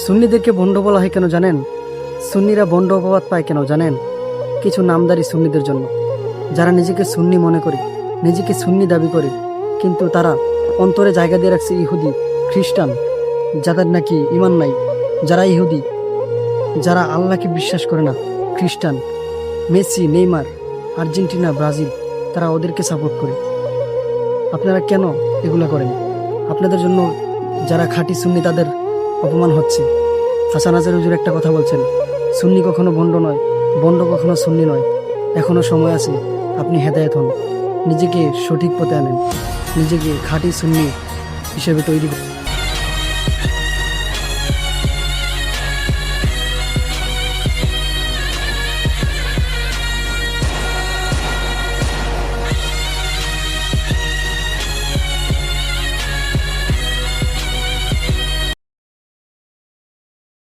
সুন্নিদেরকে ভণ্ড বলা হয় কেন জানেন? সুন্নিরা ভণ্ড অপবাদ পায় কেন জানেন? কিছু নামদারি সুন্নিদের জন্য, যারা নিজেকে সুন্নি মনে করে, নিজেকে সুন্নি দাবি করে, কিন্তু তারা অন্তরে জায়গা দিয়ে রাখছে ইহুদি, খ্রিস্টান, যাদের নাকি ইমান নাই, যারা ইহুদি, যারা আল্লাহকে বিশ্বাস করে না, খ্রিস্টান, মেসি, নেইমার, আর্জেন্টিনা, ব্রাজিল, তারা ওদেরকে সাপোর্ট করে। আপনারা কেন এগুলা করেন? আপনাদের জন্য যারা খাঁটি সুন্নি তাদের অপমান হচ্ছে। হাসান হাজার হুজুর একটা কথা বলছেন, সুন্নি কখনো ভণ্ড নয়, ভণ্ড কখনো সুন্নি নয়। এখনো সময় আছে, আপনি হেদায়েত হন, নিজেকে সঠিক পথে আনেন, নিজেকে খাঁটি সুন্নি হিসেবে তৈরি করুন।